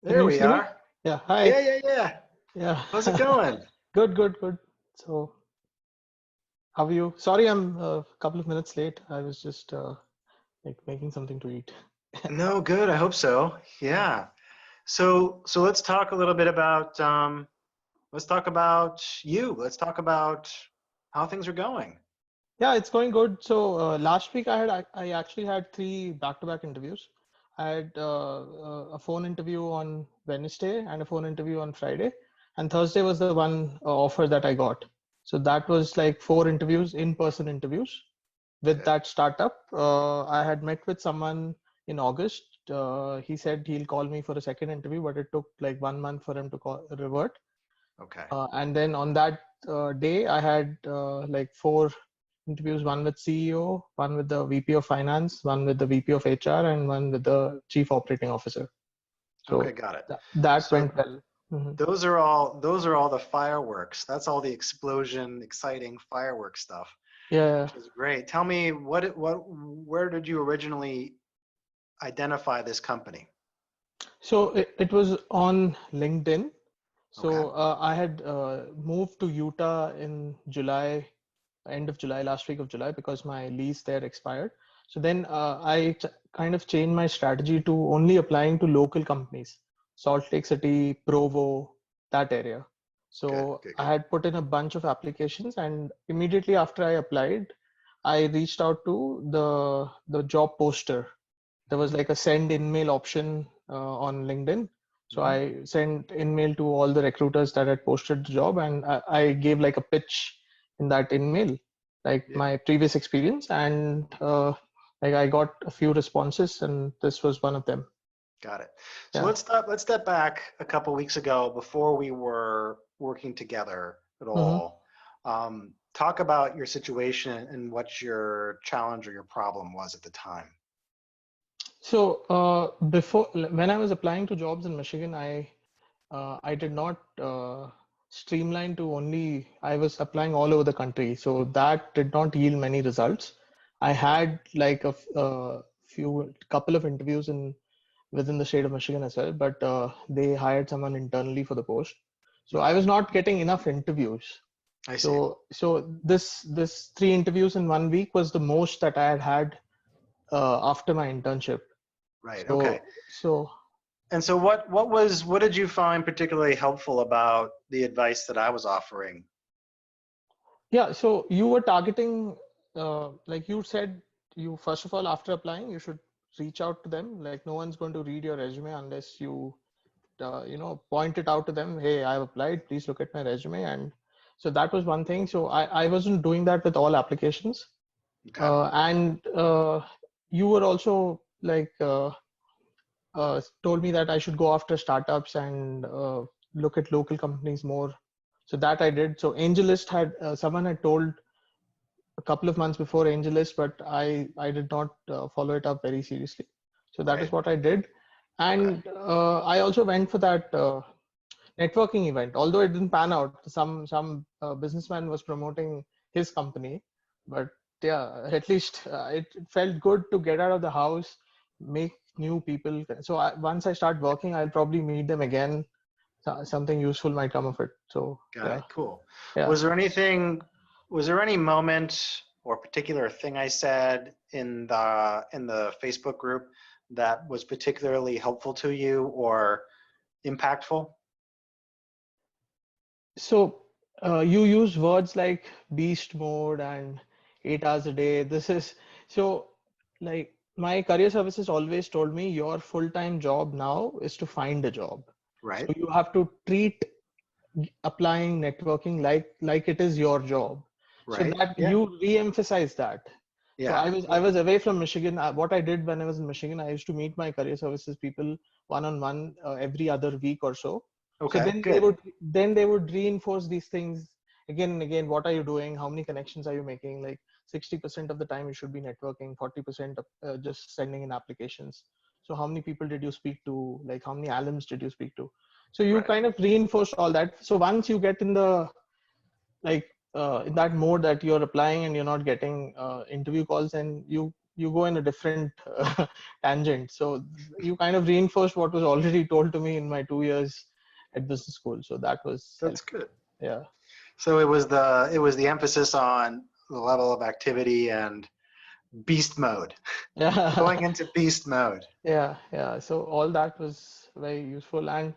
Can There you we see me? are. Yeah, Yeah, hi. yeah, yeah. Yeah. How's it going? Good, good, good. So, how are you? Sorry, I'm a couple of minutes late. I was just like making something to eat. No, good. I hope so. Yeah. So let's talk a little bit about let's talk about you. Let's talk about how things are going. Yeah, it's going good. So, last week I actually had three back-to-back interviews. I had a phone interview on Wednesday and a phone interview on Friday, and Thursday was the one offer that I got. So that was like four interviews, in-person interviews with Good. that startup. I had met with someone in August. He said he'll call me for a second interview, but it took like 1 month for him to revert. Okay. And then on that day, I had like four interviews: one with CEO, one with the VP of Finance, one with the VP of HR, and one with the Chief Operating Officer. Okay, So got it. that So went well. Hmm. those are all the fireworks. That's all the explosion, exciting firework stuff, Yeah. which is great. Tell me where did you originally identify this company? So it was on LinkedIn. Okay. So I had moved to Utah in July, end of July, last week of July, because my lease there expired. So then kind of changed my strategy to only applying to local companies, Salt Lake City, Provo, that area. Good, So good, I good. had put in a bunch of applications, and immediately after I applied, I reached out to the job poster. There was Hmm. like a send in-mail option on LinkedIn. So Hmm. I sent in-mail to all the recruiters that had posted the job, and I gave like a pitch in that in-mail, like Yeah. my previous experience, and like I got a few responses, and this was one of them. Got it. So Yeah. let's step back a couple weeks ago before we were working together at Hmm. all. Talk about your situation and what your challenge or your problem was at the time. So before, when I was applying to jobs in Michigan, I did not streamline to only, I was applying all over the country. So that did not yield many results. I had like a few, couple of interviews in within the state of Michigan as well, but they hired someone internally for the post. So I Okay, was not getting enough interviews. I see. So this three interviews in 1 week was the most that I had had after my internship. Right. Okay. So And so what did you find particularly helpful about the advice that I was offering? yeah, so you were targeting, like you said, you first of all, after applying, you should reach out to them. Like no one's going to read your resume unless you, point it out to them. Hey, I've applied. Please look at my resume. And so that was one thing. So I wasn't doing that with all applications. Okay. And you were also like told me that I should go after startups and look at local companies more. So that I did. So AngelList had someone had told a couple of months before AngelList, but I did not follow it up very seriously. So that is Right. what I did, Okay. and I also went for that networking event. Although it didn't pan out, some businessman was promoting his company, but yeah, at least it felt good to get out of the house, make new people. So once I start working, I'll probably meet them again. Something useful might come of it. So Got yeah, it. Cool. yeah. Was there anything, was there any moment or particular thing I said in the Facebook group that was particularly helpful to you or impactful? So you use words like beast mode and 8 hours a day. This is so like my career services always told me your full-time job now is to find a job. Right. So you have to treat applying networking like it is your job. So Right. that Yeah. you re-emphasize that. So Yeah. I was away from Michigan. What I did when I was in Michigan, I used to meet my career services people one-on-one every other week or so. So Okay. Good. then they would reinforce these things again and again. What are you doing? How many connections are you making? Like 60% of the time you should be networking, 40% just sending in applications. So how many people did you speak to? Like how many alums did you speak to? So you Right. kind of reinforce all that. So once you get in the like in that mode that you're applying and you're not getting interview calls, and you you go in a different tangent. So you kind of reinforced what was already told to me in my 2 years at business school. So that was That's helpful. good. Yeah. So it was the emphasis on the level of activity and beast mode, Yeah. going into beast mode. Yeah. Yeah. So all that was very useful. And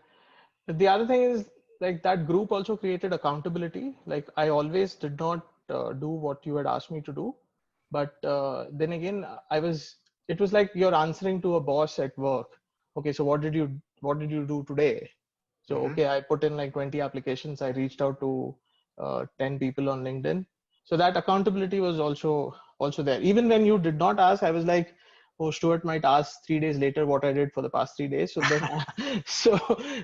the other thing is, like, that group also created accountability. Like, I always did not do what you had asked me to do, but then again, it was like you're answering to a boss at work. Okay, so what did you do today? So Hmm. okay, I put in like 20 applications. I reached out to 10 people on LinkedIn. So that accountability was also there. Even when you did not ask, I was like, oh, Stuart might ask 3 days later what I did for the past 3 days. So then, so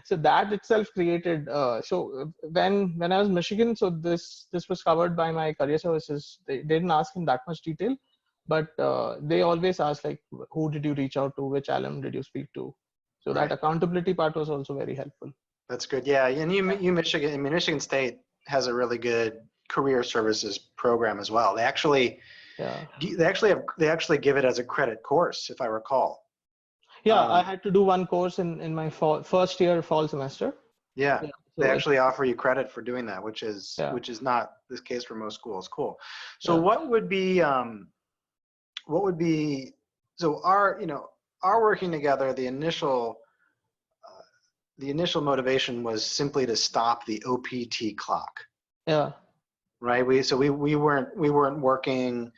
so that itself created. When I was in Michigan, so this was covered by my career services. They didn't ask in that much detail, but they always asked like, who did you reach out to? Which alum did you speak to? So that Right. accountability part was also very helpful. That's good. Yeah. And you Michigan, I mean, Michigan State has a really good career services program as well. Yeah. They actually give it as a credit course, if I recall. Yeah, I Um, had to do one course in my first year fall semester. yeah. Yeah. They So it's actually offer you credit for doing that, yeah, which is not the case for most schools. Cool. So yeah, what would be so our working together, the initial motivation was simply to stop the OPT clock, yeah. right? We weren't working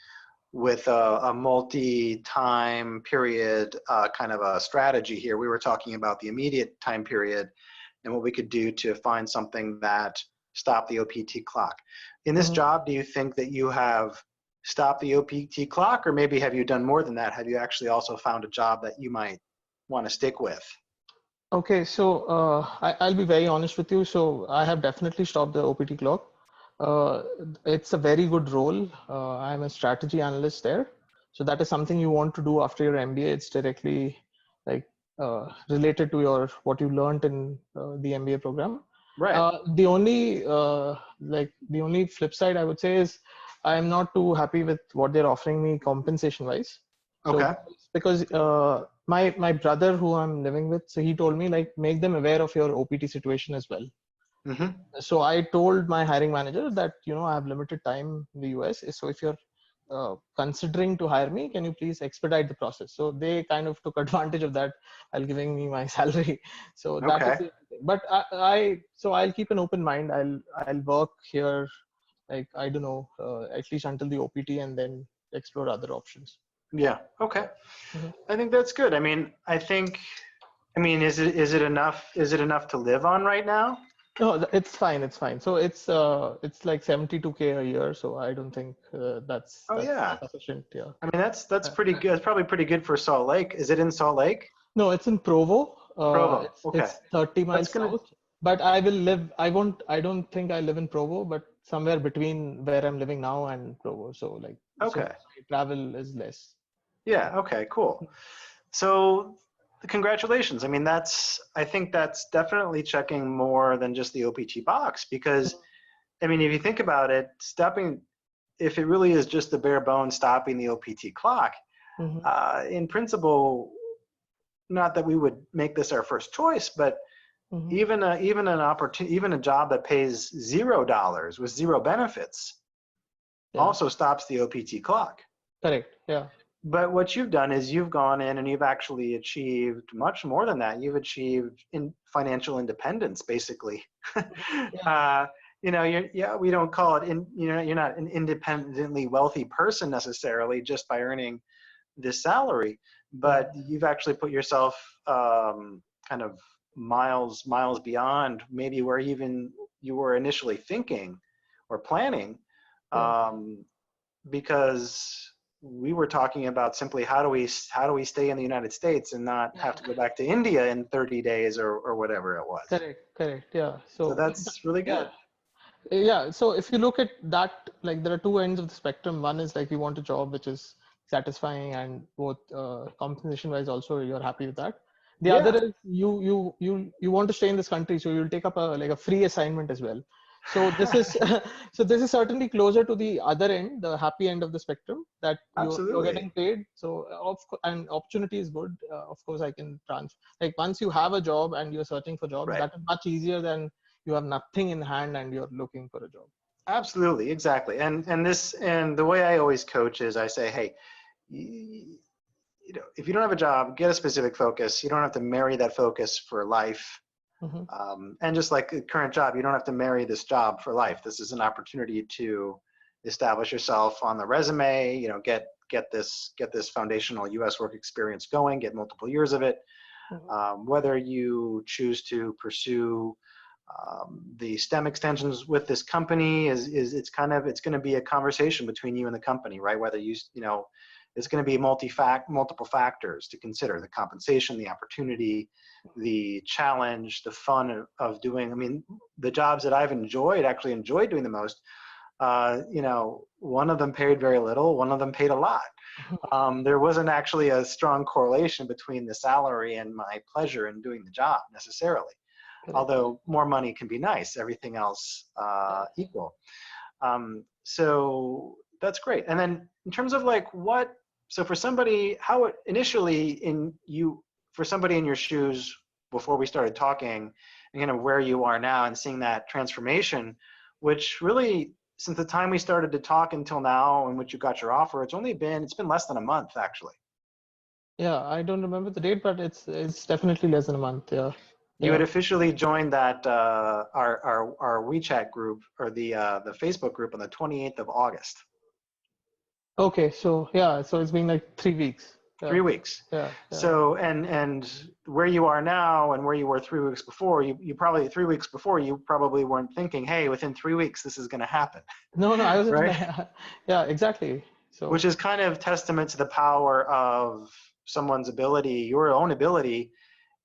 with a multi-time period kind of a strategy here. We were talking about the immediate time period and what we could do to find something that stopped the OPT clock. In this Mhm. job, do you think that you have stopped the OPT clock, or maybe have you done more than that? Have you actually also found a job that you might want to stick with? Okay, so I'll be very honest with you. So I have definitely stopped the OPT clock. Uh, it's a very good role. I'm a strategy analyst there. So that is something you want to do after your MBA. It's directly like related to your what you learned in the MBA program. Right. The only flip side I would say is I'm not too happy with what they're offering me compensation wise. So Okay. because my brother who I'm living with, so he told me like make them aware of your OPT situation as well. Mm-hmm. So I told my hiring manager that I have limited time in the US. So if you're considering to hire me, can you please expedite the process? So they kind of took advantage of that while giving me my salary. So that is Okay. the thing. But so I'll keep an open mind. I'll work here, like I don't know, at least until the OPT, and then explore other options. Yeah. Okay. Mhm. I think that's good. Is it enough? Is it enough to live on right now? No, it's fine. It's fine. So it's like 72K a year. So I don't think that's Oh that's yeah. sufficient. Yeah. I mean, that's Uh, pretty good. It's probably pretty good for Salt Lake. Is it in Salt Lake? No, it's in Provo. Provo. It's Okay. it's 30 That's miles gonna. south. But I will live. I won't. I don't think I live in Provo, but somewhere between where I'm living now and Provo. So like, so Okay. my travel is less. Yeah. Okay. Cool. So, congratulations. I think that's definitely checking more than just the OPT box because, if you think about it, if it really is just the bare bones stopping the OPT clock, Mm-hmm. in principle, not that we would make this our first choice, but Mm-hmm. even a job that pays $0 with zero benefits Yeah. also stops the OPT clock. Correct. Yeah. But what you've done is you've gone in and you've actually achieved much more than that. You've achieved in financial independence, basically. Yeah. We don't call it you're not an independently wealthy person necessarily just by earning this salary, Yeah. but you've actually put yourself kind of miles beyond maybe where even you were initially thinking or planning. Yeah. Um, because we were talking about simply how do we stay in the United States and not have to go back to India in 30 days or whatever it was. Correct. Correct. Yeah. So So that's really yeah. good. Yeah, so if you look at that, like there are two ends of the spectrum. One is like you want a job which is satisfying and both compensation wise also you're happy with that. The other Yeah. is you want to stay in this country, so you'll take up a free assignment as well. So this is so this is certainly closer to the other end, the happy end of the spectrum, that you're Absolutely. getting paid. So and opportunity is good. Of course, I can transfer. Like once you have a job and you're searching for jobs, Right. that is much easier than you have nothing in hand and you're looking for a job. Absolutely. Exactly. And the way I always coach is I say, hey, if you don't have a job, get a specific focus. You don't have to marry that focus for life. Mm-hmm. And just like a current job, you don't have to marry this job for life. This is an opportunity to establish yourself on the resume, get this foundational US work experience going, get multiple years of it. Whether you choose to pursue the STEM extensions with this company it's going to be a conversation between you and the company, right? Whether it's going to be multiple factors to consider: the compensation, the opportunity, the challenge, the fun of doing. I mean, the jobs that I've actually enjoyed doing the most, one of them paid very little, one of them paid a lot. There wasn't actually a strong correlation between the salary and my pleasure in doing the job necessarily. Correct. Although more money can be nice, everything else equal. So that's great. And then in terms of so for somebody, for somebody in your shoes before we started talking, and kind of where you are now and seeing that transformation, which really, since the time we started to talk until now in which you got your offer, it's been less than a month actually. Yeah, I don't remember the date, but it's definitely less than a month. Yeah. You had officially joined that our WeChat group, or the Facebook group, on the 28th of August. Okay, so yeah, so it's been like 3 weeks. 3 weeks. Yeah. So and where you are now and where you were 3 weeks before, you probably 3 weeks before you probably weren't thinking, hey, within 3 weeks this is going to happen. No, I wasn't. Right? Yeah, exactly. So which is kind of testament to the power of someone's ability, your own ability,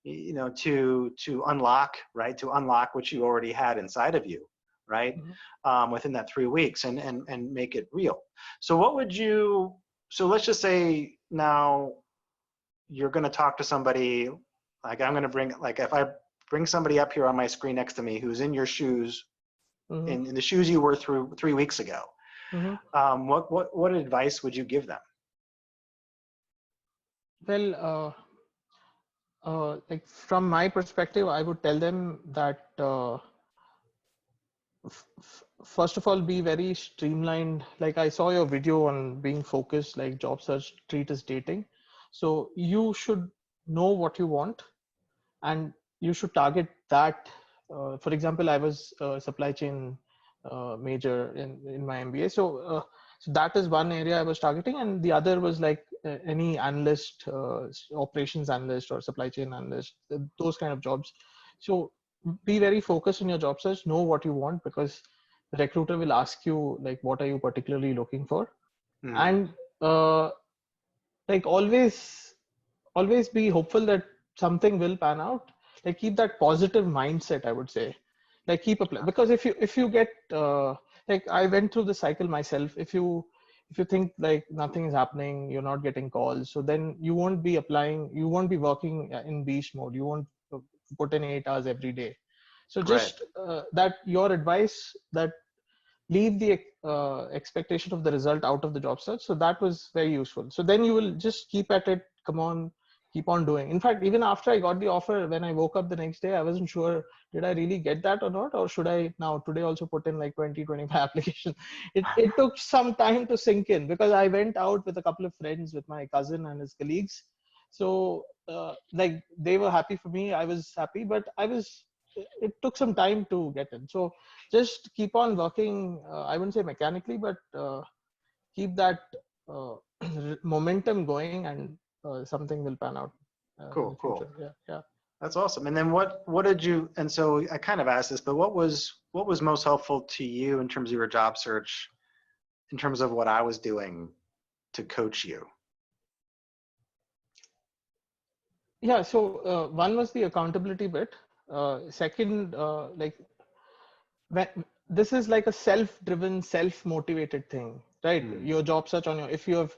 to unlock, right? To unlock what you already had inside of you, right? Within that 3 weeks and make it real. So so let's just say now you're going to talk to somebody, like if I bring somebody up here on my screen next to me who's in your shoes, in the shoes you were through 3 weeks ago, what advice would you give them? Well, like from my perspective, I would tell them that first of all, be very streamlined. Like I saw your video on being focused, like job search treat as dating. So you should know what you want and you should target that. For example, I was a supply chain major in my MBA. So that is one area I was targeting. And the other was like any analyst, operations analyst or supply chain analyst, those kind of jobs. So be very focused in your job search, know what you want, because the recruiter will ask you like, what are you particularly looking for? And like always be hopeful that something will pan out. Like keep that positive mindset, I would say. Like keep applying, because if you get like I went through the cycle myself. If you think like nothing is happening, you're not getting calls, so then you won't be applying, you won't be working in beast mode, you won't put in 8 hours every day. So just that your advice, that leave the expectation of the result out of the job search. So that was very useful. So then you will just keep at it. Come on, keep on doing. In fact, even after I got the offer, when I woke up the next day, I wasn't sure, did I really get that or not? Or should I now today also put in like 20-25 applications? It took some time to sink in, because I went out with a couple of friends, with my cousin and his colleagues. So like they were happy for me, I was happy, but it took some time to get in. So just keep on working. I wouldn't say mechanically, but keep that momentum going, and something will pan out in the future. Yeah. That's awesome. And then what did you? And so I kind of asked this, but what was most helpful to you in terms of your job search, in terms of what I was doing to coach you? Yeah. So one was the accountability bit. Second, like this is like a self-driven, self-motivated thing, right? Your job search on if you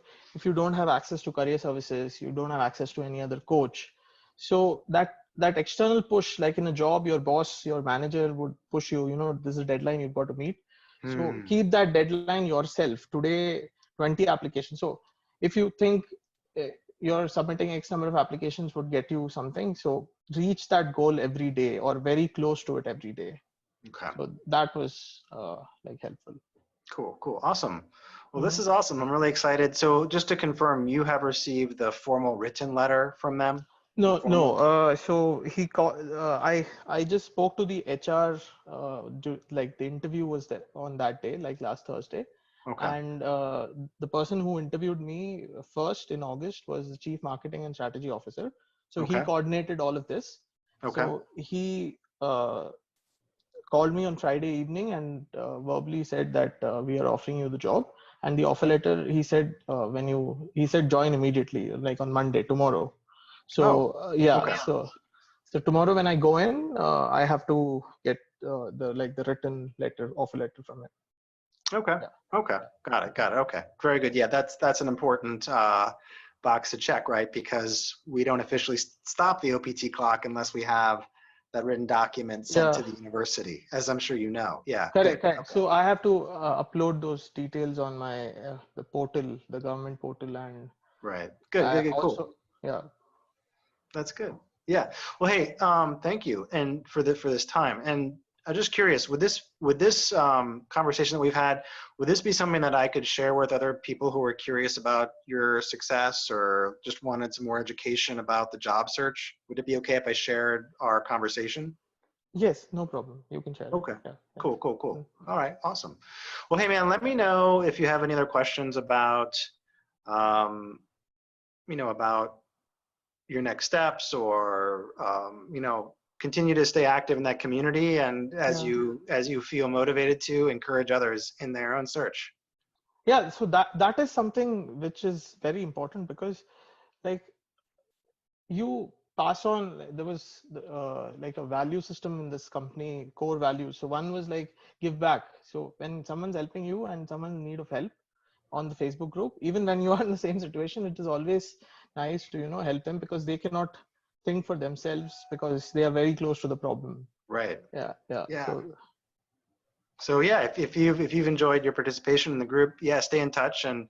don't have access to career services, you don't have access to any other coach, so that that external push, like in a job, your boss, your manager would push you, this is a deadline you've got to meet. So Hmm. keep that deadline yourself. Today, 20 applications. So if you think uh, you're submitting X number of applications would get you something, so reach that goal every day or very close to it every day. Okay. So that was like helpful. Cool. Cool. Awesome. Well, this Mhm. is awesome. I'm really excited. So just to confirm, you have received the formal written letter from them? The No, no. formal? So he called. I just spoke to the HR. Like the interview was there on that day, like last Thursday, Okay. and the person who interviewed me first in August was the chief marketing and strategy officer. So he Okay. coordinated all of this. Okay. So he called me on Friday evening and verbally said that we are offering you the job. And the offer letter, he said he said join immediately, like on Monday, tomorrow. Oh, So yeah, okay. so tomorrow when I go in, I have to get the written letter, offer letter from him. Okay. Yeah, Okay. Got it. Got it. Okay. Very good. Yeah, that's an important box to check, right? Because we don't officially stop the OPT clock unless we have that written document sent yeah, to the university, as I'm sure you know. Yeah. Good. correct, correct. Okay. So I have to upload those details on my the portal, the government portal, and Right. Good. I Good. Good. Cool. also yeah. That's good. Yeah. Well, hey, thank you, and for this time. And I'm just curious, would this conversation that we've had, would this be something that I could share with other people who are curious about your success or just wanted some more education about the job search? Would it be okay if I shared our conversation? Yes, no problem. You can share it. Okay. Yeah, yeah. Cool. Cool. Mm. Cool. All right. Awesome. Well, hey, man, let me know if you have any other questions um, about your next steps or continue to stay active in that community and Yeah. as you feel motivated to encourage others in their own search. Yeah, so that is something which is very important because like you pass on there was like a value system in this company, core values. So one was like give back. So when someone's helping you and someone in need of help on the Facebook group, even when you are in the same situation, it is always nice to help them because they cannot think for themselves because they are very close to the problem. Right. Yeah, yeah. Yeah. So So yeah, if you've enjoyed your participation in the group, yeah, stay in touch and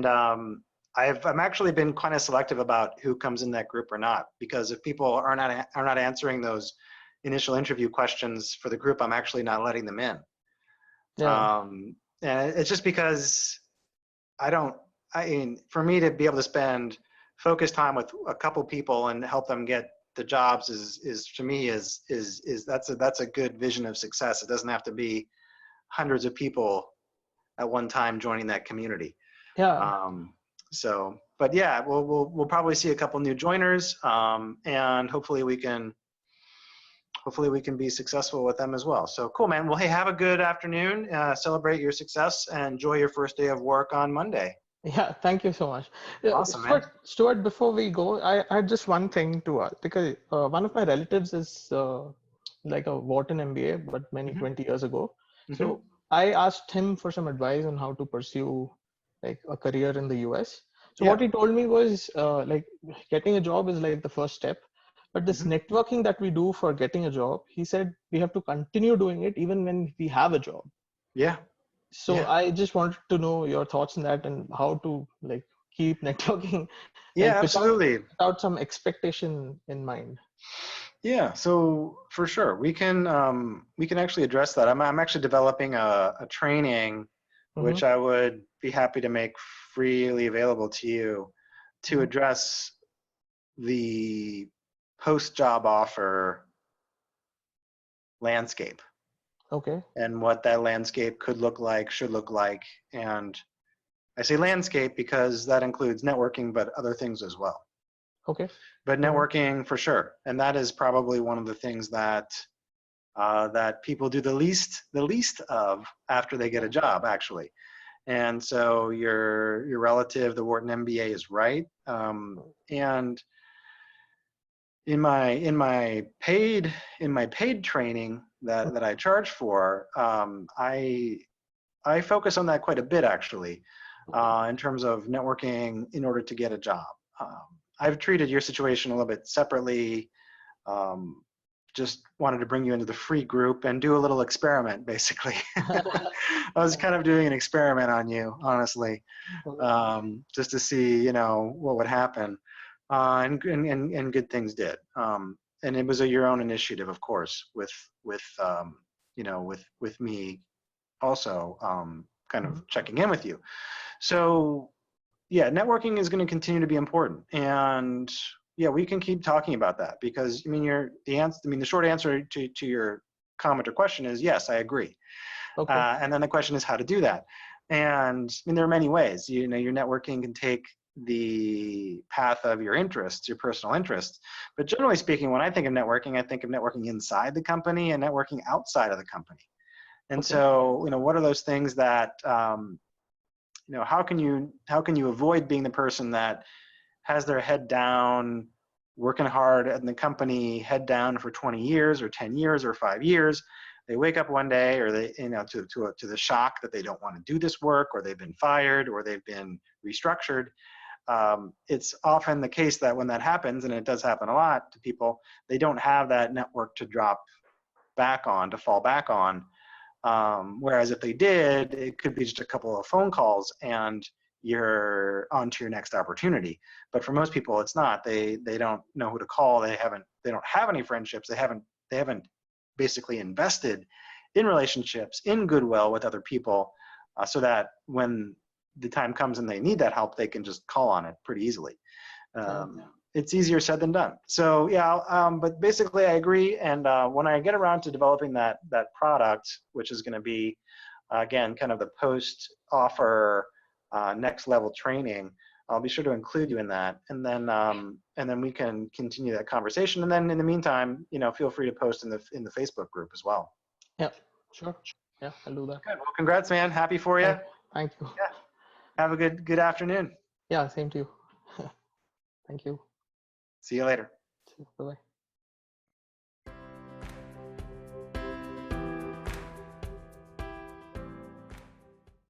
I'm actually been kind of selective about who comes in that group or not, because if people are not answering those initial interview questions for the group, I'm actually not letting them in. yeah, And it's just because I mean, for me to be able to spend focused time with a couple people and help them get the jobs is to me is that's a good vision of success. It doesn't have to be hundreds of people at one time joining that community. yeah. Um, but yeah, we'll probably see a couple new joiners, and hopefully we can be successful with them as well. So cool, man. Well, hey, have a good afternoon. Celebrate your success and enjoy your first day of work on Monday. Yeah, thank you so much. Awesome, man. Stuart, before we go, I had just one thing to ask because one of my relatives is like a Wharton MBA, but many Hmm. 20 years ago. Hmm. So I asked him for some advice on how to pursue like a career in the US. So what Yeah. he told me was like getting a job is like the first step, but this Hmm. networking that we do for getting a job, he said we have to continue doing it even when we have a job. Yeah. So Yeah. I just wanted to know your thoughts on that and how to like keep networking Yeah, like absolutely. without some expectation in mind. Yeah, so for sure, we can actually address that. I'm actually developing a training, Mm-hmm, which I would be happy to make freely available to you to mm-hmm. address the post-job offer landscape Okay, and what that landscape could look like, should look like. And I say landscape because that includes networking, but other things as well. okay. But Mm-hmm, networking for sure, and that is probably one of the things that people do the least of after they get a yeah. job, actually. And so your relative, the Wharton MBA, is right. And in my paid training that I charge for, I focus on that quite a bit, actually, Okay. in terms of networking in order to get a job. Um, I've treated your situation a little bit separately, just wanted to bring you into the free group and do a little experiment, basically. I was kind of doing an experiment on you, honestly, just to see, you know, what would happen. And good things did. And it was your own initiative, of course, with you know, with me also kind of checking in with you. So yeah, networking is going to continue to be important, and yeah, we can keep talking about that, because I mean, the short answer to your comment or question is yes, I agree. Okay. And then the question is how to do that. And I mean, there are many ways. You know, your networking can take the path of your interests, your personal interests. But generally speaking, when I think of networking, I think of networking inside the company and networking outside of the company. And Okay. so, you know, what are those things that, you know, how can you avoid being the person that has their head down, working hard in the company, head down for 20 years or 10 years or 5 years? They wake up one day, or they, you know, to the shock that they don't want to do this work, or they've been fired, or they've been restructured. It's often the case that when that happens, and it does happen a lot to people, they don't have that network to drop back on, to fall back on. Whereas if they did, it could be just a couple of phone calls and you're on to your next opportunity. But for most people, it's not. They don't know who to call. They don't have any friendships. They haven't basically invested in relationships, in goodwill with other people, so that when the time comes and they need that help, they can just call on it pretty easily. It's easier said than done. So yeah, but basically I agree. And when I get around to developing that product, which is going to be, again, kind of the post-offer next level training, I'll be sure to include you in that. And then we can continue that conversation. And then in the meantime, you know, feel free to post in the Facebook group as well. Yeah, sure. Yeah, I'll do that. Good. Well, congrats, man. Happy for you. Thank you. Yeah. Have a good afternoon. Yeah, same to you. Thank you. See you later. Bye-bye.